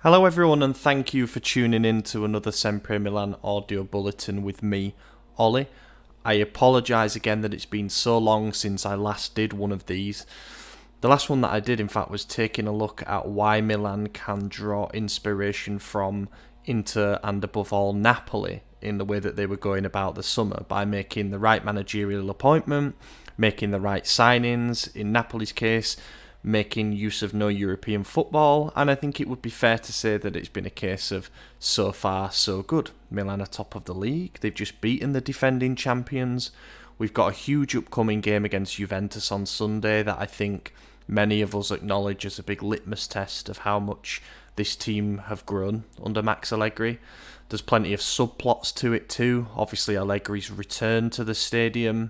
Hello everyone and thank you for tuning in to another Sempre Milan audio bulletin with me, Ollie. I apologise again that it's been so long since I last did one of these. The last one that I did in fact was taking a look at why Milan can draw inspiration from Inter and above all Napoli in the way that they were going about the summer by making the right managerial appointment, making the right signings, in Napoli's case making use of no European football, and I think it would be fair to say that it's been a case of so far so good. Milan are top of the league, they've just beaten the defending champions. We've got a huge upcoming game against Juventus on Sunday that I think many of us acknowledge as a big litmus test of how much this team have grown under Max Allegri. There's plenty of subplots to it too. Obviously Allegri's return to the stadium,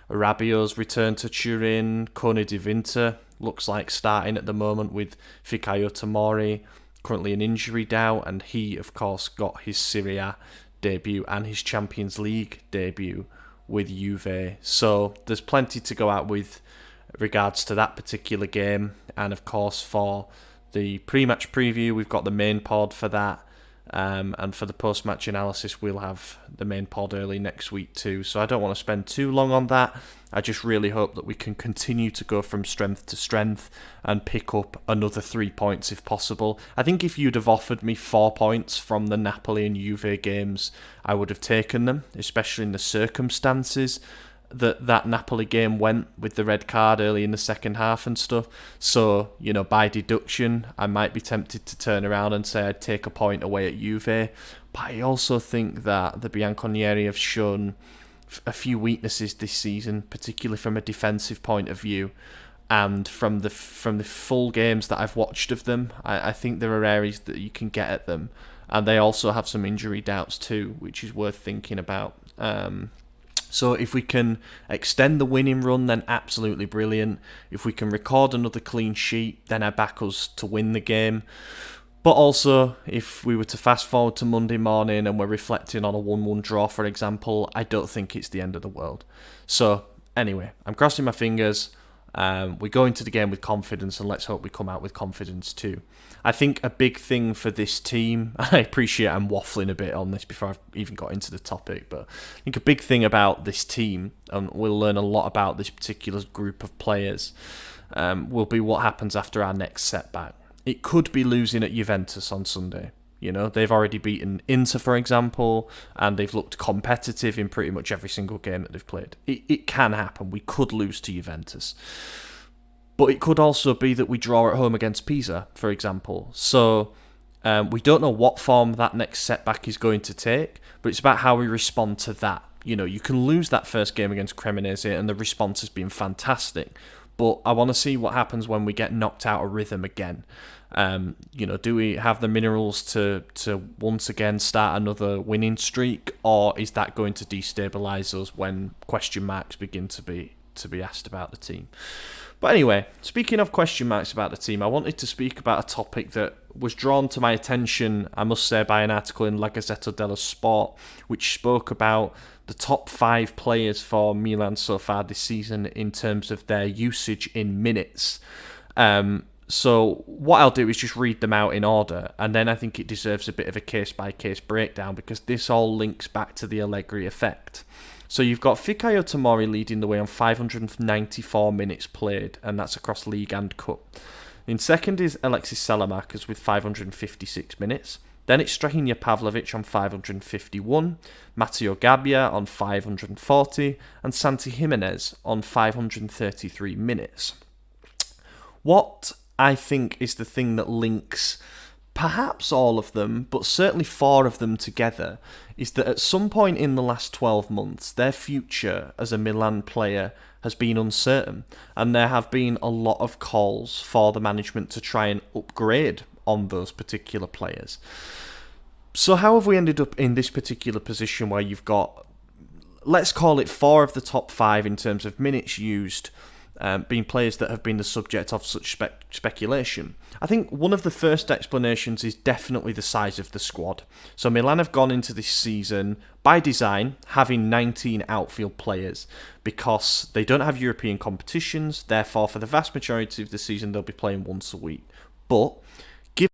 Rabiot's return to Turin, Cone di Vinta looks like starting at the moment with Fikayo Tomori, currently an injury doubt, and he, of course, got his Serie A debut and his Champions League debut with Juve. So there's plenty to go out with regards to that particular game, and of course for the pre-match preview, we've got the main pod for that. And for the post-match analysis, we'll have the main pod early next week too. So I don't want to spend too long on that. I just really hope that we can continue to go from strength to strength and pick up another 3 points if possible. I think if you'd have offered me 4 points from the Napoli and Juve games, I would have taken them, especially in the circumstances that Napoli game went with the red card early in the second half and stuff. So, by deduction, I might be tempted to turn around and say I'd take a point away at Juve. But I also think that the Bianconeri have shown a few weaknesses this season, particularly from a defensive point of view. And from the full games that I've watched of them, I think there are areas that you can get at them. And they also have some injury doubts too, which is worth thinking about. So if we can extend the winning run, then absolutely brilliant. If we can record another clean sheet, then I back us to win the game. But also, if we were to fast forward to Monday morning and we're reflecting on a 1-1 draw, for example, I don't think it's the end of the world. So anyway, I'm crossing my fingers. We go into the game with confidence, and let's hope we come out with confidence too. I think a big thing for this team, I appreciate I'm waffling a bit on this before I've even got into the topic, but I think a big thing about this team, and we'll learn a lot about this particular group of players, will be what happens after our next setback. It could be losing at Juventus on Sunday. They've already beaten Inter, for example, and they've looked competitive in pretty much every single game that they've played. It can happen. We could lose to Juventus. But it could also be that we draw at home against Pisa, for example. So we don't know what form that next setback is going to take, but it's about how we respond to that. You can lose that first game against Cremonese and the response has been fantastic. But I want to see what happens when we get knocked out of rhythm again. Do we have the minerals to once again start another winning streak, or is that going to destabilise us when question marks begin to be asked about the team? But anyway, speaking of question marks about the team, I wanted to speak about a topic that was drawn to my attention, I must say, by an article in La Gazzetta dello Sport, which spoke about the top 5 players for Milan so far this season in terms of their usage in minutes. So what I'll do is just read them out in order, and then I think it deserves a bit of a case-by-case breakdown because this all links back to the Allegri Effect. So you've got Fikayo Tomori leading the way on 594 minutes played, and that's across League and Cup. In second is Alexis Salamakers with 556 minutes. Then it's Strahinja Pavlovic on 551, Matteo Gabbia on 540, and Santi Jimenez on 533 minutes. What I think is the thing that links perhaps all of them, but certainly 4 of them together, is that at some point in the last 12 months, their future as a Milan player has been uncertain, and there have been a lot of calls for the management to try and upgrade on those particular players. So how have we ended up in this particular position where you've got, let's call it 4 of the top 5 in terms of minutes used, being players that have been the subject of such speculation? I think one of the first explanations is definitely the size of the squad. So Milan have gone into this season, by design, having 19 outfield players because they don't have European competitions, therefore for the vast majority of the season they'll be playing once a week. But